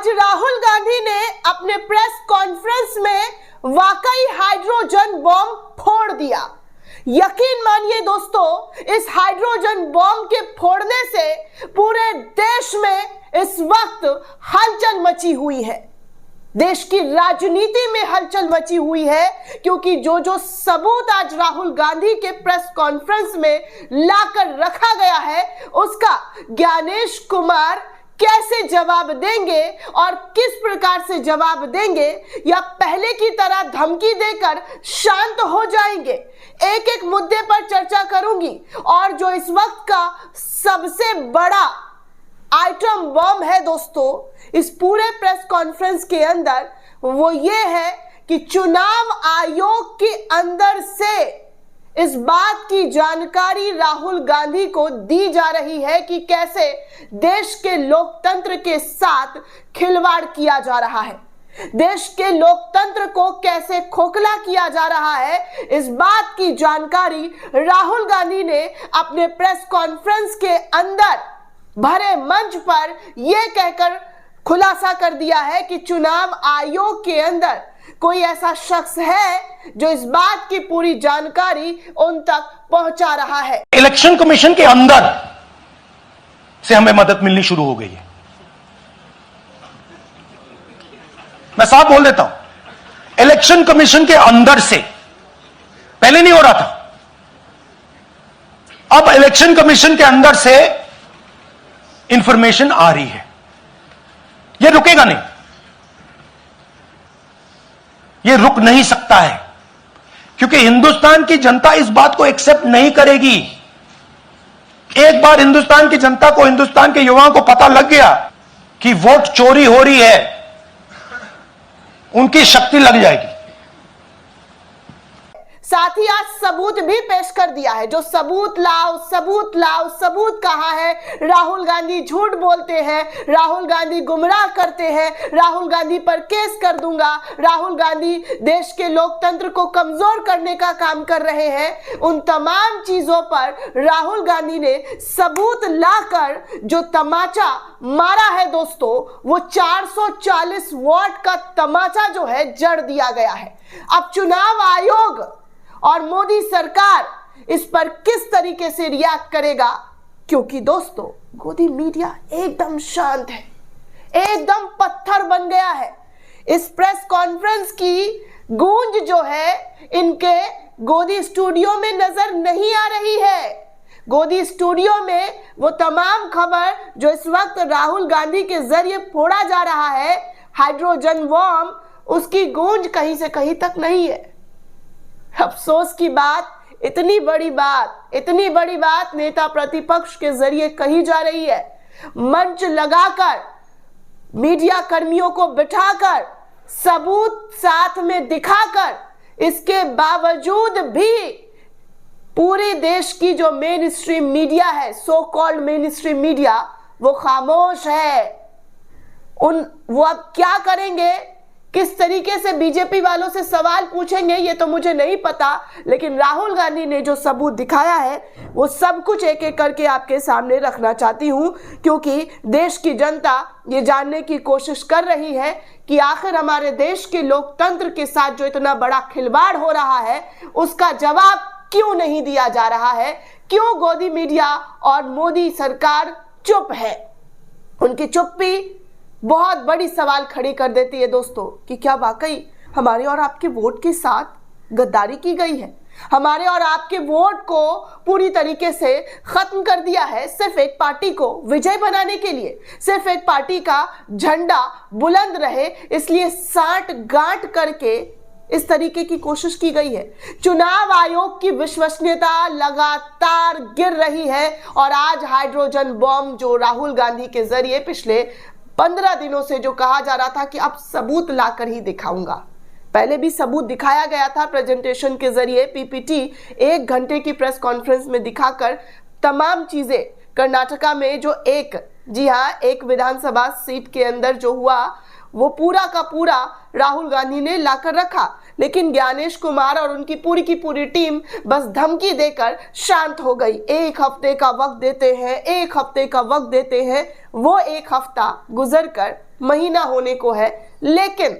आज राहुल गांधी ने अपने प्रेस कॉन्फ्रेंस में वाकई हाइड्रोजन बॉम्ब फोड़ दिया। यकीन मानिए दोस्तों, इस हाइड्रोजन बॉम्ब के फोड़ने से पूरे देश में इस वक्त हलचल मची हुई है। देश की राजनीति में हलचल मची हुई है, क्योंकि जो सबूत आज राहुल गांधी के प्रेस कॉन्फ्रेंस में लाकर रखा गया है, उसका ज्ञानेश कुमार कैसे जवाब देंगे और किस प्रकार से जवाब देंगे, या पहले की तरह धमकी देकर शांत हो जाएंगे। एक एक मुद्दे पर चर्चा करूंगी। और जो इस वक्त का सबसे बड़ा आइटम बम है दोस्तों इस पूरे प्रेस कॉन्फ्रेंस के अंदर, वो ये है कि चुनाव आयोग के अंदर से इस बात की जानकारी राहुल गांधी को दी जा रही है कि कैसे देश के लोकतंत्र के साथ खिलवाड़ किया जा रहा है, देश के लोकतंत्र को कैसे खोखला किया जा रहा है। इस बात की जानकारी राहुल गांधी ने अपने प्रेस कॉन्फ्रेंस के अंदर भरे मंच पर यह कहकर खुलासा कर दिया है कि चुनाव आयोग के अंदर कोई ऐसा शख्स है जो इस बात की पूरी जानकारी उन तक पहुंचा रहा है। इलेक्शन कमीशन के अंदर से हमें मदद मिलनी शुरू हो गई है। मैं साफ बोल देता हूं, इलेक्शन कमीशन के अंदर से, पहले नहीं हो रहा था, अब इलेक्शन कमीशन के अंदर से इंफॉर्मेशन आ रही है। यह रुकेगा नहीं, यह रुक नहीं सकता है, क्योंकि हिंदुस्तान की जनता इस बात को एक्सेप्ट नहीं करेगी। एक बार हिंदुस्तान की जनता को, हिंदुस्तान के युवाओं को पता लग गया कि वोट चोरी हो रही है, उनकी शक्ति लग जाएगी। साथ ही आज सबूत भी पेश कर दिया है। जो सबूत लाओ, सबूत लाओ, सबूत कहां है? राहुल गांधी झूठ बोलते हैं, राहुल गांधी गुमराह करते हैं, राहुल गांधी पर केस कर दूंगा, राहुल गांधी देश के लोकतंत्र को कमजोर करने का काम कर रहे हैं। उन तमाम चीजों पर राहुल गांधी ने सबूत लाकर जो तमाचा मारा है दोस्तों, वो 440 वॉट का तमाचा जो है जड़ दिया गया है। अब चुनाव आयोग और मोदी सरकार इस पर किस तरीके से रिएक्ट करेगा, क्योंकि दोस्तों गोदी मीडिया एकदम शांत है, एकदम पत्थर बन गया है। इस प्रेस कॉन्फ्रेंस की गूंज जो है इनके गोदी स्टूडियो में नजर नहीं आ रही है। गोदी स्टूडियो में वो तमाम खबर जो इस वक्त राहुल गांधी के जरिए फोड़ा जा रहा है, हाइड्रोजन बॉम्ब, उसकी गूंज कहीं से कहीं तक नहीं है। अफसोस की बात, इतनी बड़ी बात नेता प्रतिपक्ष के जरिए कही जा रही है। मंच लगाकर, मीडिया कर्मियों को बिठाकर, सबूत साथ में दिखाकर, इसके बावजूद भी पूरे देश की जो मेन स्ट्रीम मीडिया है, so called main stream media, वो खामोश है। वो अब क्या करेंगे, किस तरीके से बीजेपी वालों से सवाल पूछेंगे, ये तो मुझे नहीं पता, लेकिन राहुल गांधी ने जो सबूत दिखाया है वो सब कुछ एक एक करके आपके सामने रखना चाहती हूं, क्योंकि देश की जनता ये जानने की कोशिश कर रही है कि आखिर हमारे देश के लोकतंत्र के साथ जो इतना बड़ा खिलवाड़ हो रहा है, उसका जवाब क्यों नहीं दिया जा रहा है, क्यों गोदी मीडिया और मोदी सरकार चुप है। उनकी चुप्पी बहुत बड़ी सवाल खड़ी कर देती है दोस्तों कि क्या वाकई हमारे और आपके वोट के साथ गद्दारी की गई है, हमारे और आपके वोट को पूरी तरीके से खत्म कर दिया है सिर्फ एक पार्टी को विजय बनाने के लिए, सिर्फ एक पार्टी का झंडा बुलंद रहे इसलिए साठ गांठ करके इस तरीके की कोशिश की गई है। चुनाव आयोग की विश्वसनीयता लगातार गिर रही है और आज हाइड्रोजन बॉम्ब जो राहुल गांधी के जरिए पिछले 15 दिनों से जो कहा जा रहा था कि अब सबूत लाकर ही दिखाऊंगा, पहले भी सबूत दिखाया गया था प्रेजेंटेशन के जरिए, पीपीटी 1 घंटे की प्रेस कॉन्फ्रेंस में दिखाकर तमाम चीजें। कर्नाटका में जो एक विधानसभा सीट के अंदर जो हुआ वो पूरा का पूरा राहुल गांधी ने लाकर रखा, लेकिन ज्ञानेश कुमार और उनकी पूरी की पूरी टीम बस धमकी देकर शांत हो गई। 1 हफ्ते का वक्त देते हैं, 1 हफ्ते का वक्त देते हैं। वो 1 हफ्ता गुजर कर महीना होने को है, लेकिन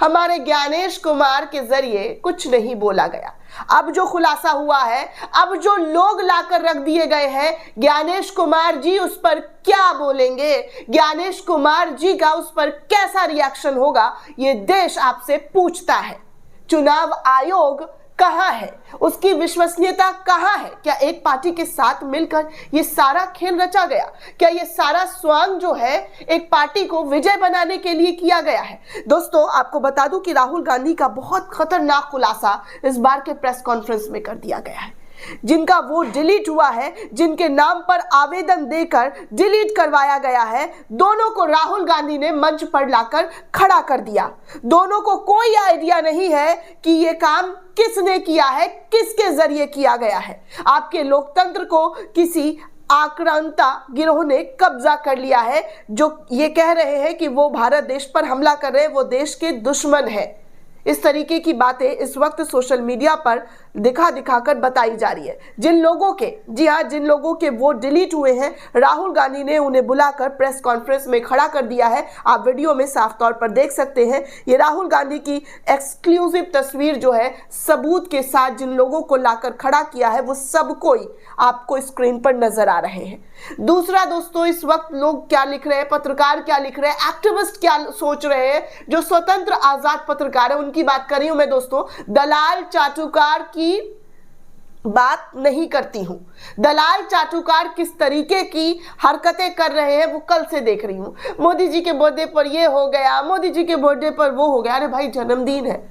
हमारे ज्ञानेश कुमार के जरिए कुछ नहीं बोला गया। अब जो खुलासा हुआ है, अब जो लोग लाकर रख दिए गए हैं, ज्ञानेश कुमार जी उस पर क्या बोलेंगे, ज्ञानेश कुमार जी का उस पर कैसा रिएक्शन होगा, ये देश आपसे पूछता है। चुनाव आयोग कहां है, उसकी विश्वसनीयता कहां है? क्या एक पार्टी के साथ मिलकर ये सारा खेल रचा गया? क्या ये सारा स्वांग जो है एक पार्टी को विजय बनाने के लिए किया गया है? दोस्तों, आपको बता दूं कि राहुल गांधी का बहुत खतरनाक खुलासा इस बार के प्रेस कॉन्फ्रेंस में कर दिया गया है। जिनका वोट डिलीट हुआ है, जिनके नाम पर आवेदन देकर डिलीट करवाया गया है, दोनों को राहुल गांधी ने मंच पर लाकर खड़ा कर दिया। दोनों को कोई आइडिया नहीं है कि यह काम किसने किया है, किसके जरिए किया गया है। आपके लोकतंत्र को किसी आक्रांता गिरोह ने कब्जा कर लिया है, जो ये कह रहे हैं कि वो भारत देश पर हमला कर रहे हैं, वो देश के दुश्मन है। इस तरीके की बातें इस वक्त सोशल मीडिया पर दिखाकर बताई जा रही है। जिन लोगों के, जी हाँ, जिन लोगों के वोट डिलीट हुए हैं, राहुल गांधी ने उन्हें बुलाकर प्रेस कॉन्फ्रेंस में खड़ा कर दिया है। आप वीडियो में साफ तौर पर देख सकते हैं। ये राहुल गांधी की एक्सक्लूसिव तस्वीर जो है, सबूत के साथ जिन लोगों को लाकर खड़ा किया है, वो सब कोई आपको स्क्रीन पर नजर आ रहे हैं। दूसरा दोस्तों, इस वक्त लोग क्या लिख रहे हैं, पत्रकार क्या लिख रहे हैं, एक्टिविस्ट क्या सोच रहे हैं, जो स्वतंत्र आजाद पत्रकार है, उनकी बात कर रही हूं मैं दोस्तों। दलाल चाटुकार की बात नहीं करती हूं। दलाल चाटुकार किस तरीके की हरकतें कर रहे हैं वो कल से देख रही हूं। मोदी जी के बर्थडे पर ये हो गया, मोदी जी के बर्थडे पर वो हो गया। अरे भाई, जन्मदिन है,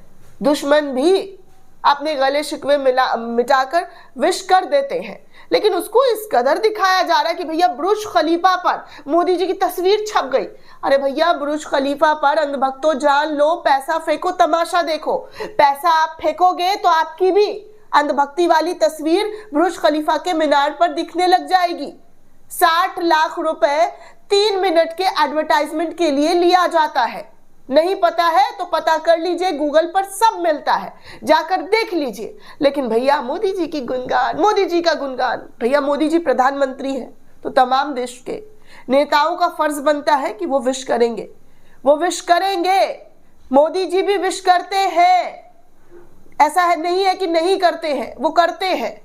दुश्मन भी अपने गले शिकवे मिटाकर विश कर देते हैं, लेकिन उसको इस कदर दिखाया जा रहा है कि भैया बुर्ज खलीफा पर मोदी जी की तस्वीर छप गई। अरे भैया, बुर्ज खलीफा पर अंधभक्तों जान लो, पैसा फेंको, तमाशा देखो। पैसा आप फेंकोगे तो आपकी भी अंधभक्ति वाली तस्वीर बुर्ज खलीफा के मीनार पर दिखने लग जाएगी। 60 लाख रुपए 3 मिनट के एडवर्टाइजमेंट के लिए लिया जाता है। नहीं पता है तो पता कर लीजिए, गूगल पर सब मिलता है, जाकर देख लीजिए। लेकिन भैया मोदी जी की गुणगान, मोदी जी का गुणगान। भैया, मोदी जी प्रधानमंत्री हैं तो तमाम देश के नेताओं का फर्ज बनता है कि वो विश करेंगे, वो विश करेंगे। मोदी जी भी विश करते हैं, ऐसा है नहीं है कि नहीं करते हैं, वो करते हैं।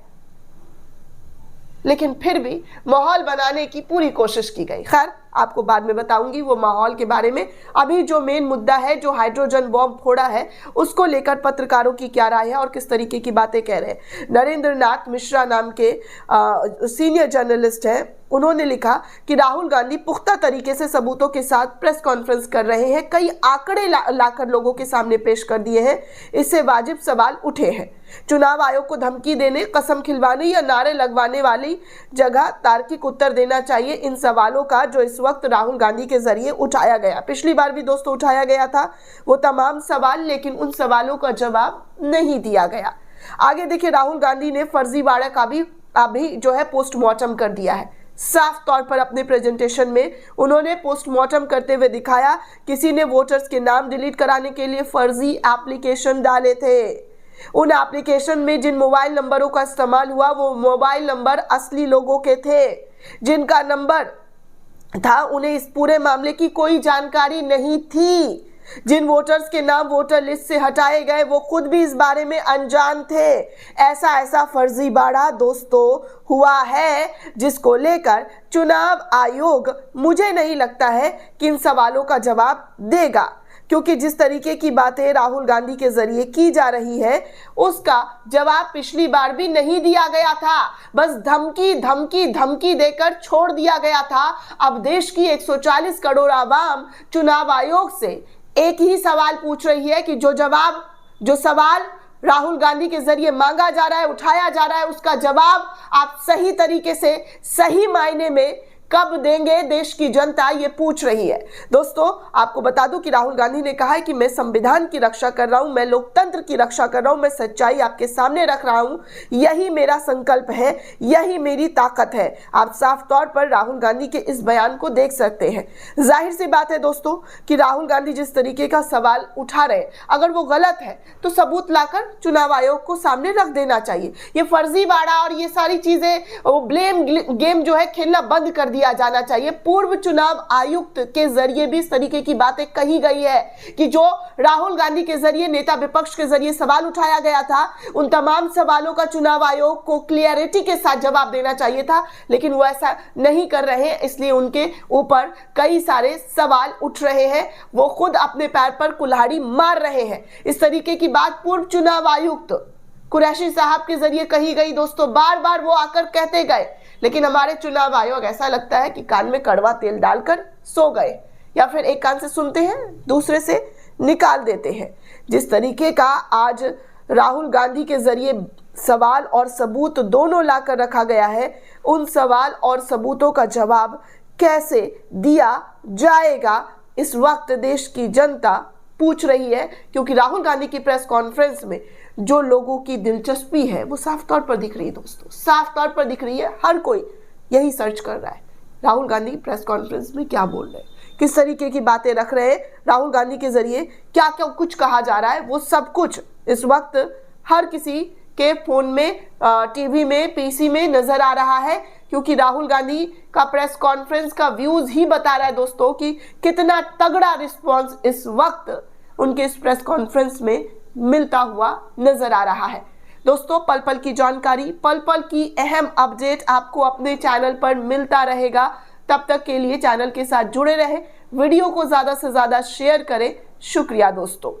लेकिन फिर भी माहौल बनाने की पूरी कोशिश की गई। खैर, आपको बाद में बताऊंगी वो माहौल के बारे में। अभी जो मेन मुद्दा है, जो हाइड्रोजन बॉम्ब फोड़ा है, उसको लेकर पत्रकारों की क्या राय है और किस तरीके की बातें कह रहे हैं। नरेंद्र नाथ मिश्रा नाम के सीनियर जर्नलिस्ट हैं, उन्होंने लिखा कि राहुल गांधी पुख्ता तरीके से सबूतों के साथ प्रेस कॉन्फ्रेंस कर रहे हैं, कई आंकड़े लाकर लोगों के सामने पेश कर दिए हैं। इससे वाजिब सवाल उठे हैं। चुनाव आयोग को धमकी देने, कसम खिलवाने या नारे लगवाने वाली जगह तार्किक उत्तर देना चाहिए इन सवालों का, जो इस वक्त राहुल गांधी के जरिए उठाया गया। पिछली बार भी दोस्तों उठाया गया था वो तमाम सवाल, लेकिन उन सवालों का जवाब नहीं दिया गया। आगे देखिए, राहुल गांधी ने फर्जीवाड़ा का भी अभी जो है पोस्टमार्टम कर दिया है। साफ तौर पर अपने प्रेजेंटेशन में उन्होंने पोस्टमार्टम करते हुए दिखाया, किसी ने वोटर्स के नाम डिलीट कराने के लिए फर्जी एप्लीकेशन डाले थे। उन एप्लीकेशन में जिन मोबाइल नंबरों का इस्तेमाल हुआ, वो मोबाइल नंबर असली लोगों के थे। जिनका नंबर था, उन्हें इस पूरे मामले की कोई जानकारी नहीं थी। जिन वोटर्स के नाम वोटर लिस्ट से हटाए गए, वो खुद भी इस बारे में अनजान थे। ऐसा फर्जीवाड़ा दोस्तों हुआ है, जिसको लेकर चुनाव आयोग मुझे नहीं लगता है कि इन सवालों का जवाब देगा, क्योंकि जिस तरीके की बातें राहुल गांधी के जरिए की जा रही है, उसका जवाब पिछली बार भी नहीं दिया गया था। बस धमकी देकर छोड़ दिया गया था। अब देश की 140 करोड़ आवाम चुनाव आयोग से एक ही सवाल पूछ रही है कि जो सवाल राहुल गांधी के जरिए मांगा जा रहा है, उठाया जा रहा है, उसका जवाब आप सही तरीके से, सही मायने में कब देंगे देश की जनता, ये पूछ रही है। दोस्तों, आपको बता दूं कि राहुल गांधी ने कहा है कि मैं संविधान की रक्षा कर रहा हूं, मैं लोकतंत्र की रक्षा कर रहा हूं, मैं सच्चाई आपके सामने रख रहा हूं, यही मेरा संकल्प है, यही मेरी ताकत है। आप साफ तौर पर राहुल गांधी के इस बयान को देख सकते हैं। जाहिर सी बात है दोस्तों कि राहुल गांधी जिस तरीके का सवाल उठा रहे, अगर वो गलत है तो सबूत लाकर चुनाव आयोग को सामने रख देना चाहिए। ये फर्जीवाड़ा और ये सारी चीजें, ब्लेम गेम जो है खेलना बंद कर दिया जाना चाहिए। पूर्व चुनाव आयुक्त के जरिए भी इस तरीके की बातें कही गई है कि जो राहुल गांधी के जरिए, नेता विपक्ष के जरिए सवाल उठाया गया था, उन तमाम सवालों का चुनाव आयोग को क्लियरिटी के साथ जवाब देना चाहिए था, लेकिन वो ऐसा नहीं कर रहे हैं, इसलिए उनके ऊपर कई सारे सवाल उठ रहे हैं। वो खुद अपने पैर पर कुल्हाड़ी मार रहे हैं। इस तरीके की बात पूर्व चुनाव आयुक्त कुरैशी साहब के जरिए कही गई। दोस्तों, बार बार वो आकर कहते गए, लेकिन हमारे चुनाव आयोग ऐसा लगता है कि कान में कड़वा तेल डालकर सो गए, या फिर एक कान से सुनते हैं, दूसरे से निकाल देते हैं। जिस तरीके का आज राहुल गांधी के जरिए सवाल और सबूत दोनों लाकर रखा गया है, उन सवाल और सबूतों का जवाब कैसे दिया जाएगा, इस वक्त देश की जनता पूछ रही है। क्योंकि राहुल गांधी की प्रेस कॉन्फ्रेंस में जो लोगों की दिलचस्पी है वो साफ तौर पर दिख रही है। दोस्तों, साफ तौर पर दिख रही है। हर कोई यही सर्च कर रहा है, राहुल गांधी प्रेस कॉन्फ्रेंस में क्या बोल रहे हैं, किस तरीके की बातें रख रहे हैं, राहुल गांधी के जरिए क्या क्या कुछ कहा जा रहा है, वो सब कुछ इस वक्त हर किसी के फोन में, टीवी में, पीसी में नजर आ रहा है। क्योंकि राहुल गांधी का प्रेस कॉन्फ्रेंस का व्यूज ही बता रहा है दोस्तों कि कितना तगड़ा रिस्पॉन्स इस वक्त उनके इस प्रेस कॉन्फ्रेंस में मिलता हुआ नजर आ रहा है। दोस्तों, पल पल की जानकारी, पल पल की अहम अपडेट आपको अपने चैनल पर मिलता रहेगा। तब तक के लिए चैनल के साथ जुड़े रहे, वीडियो को ज्यादा से ज्यादा शेयर करें। शुक्रिया दोस्तों।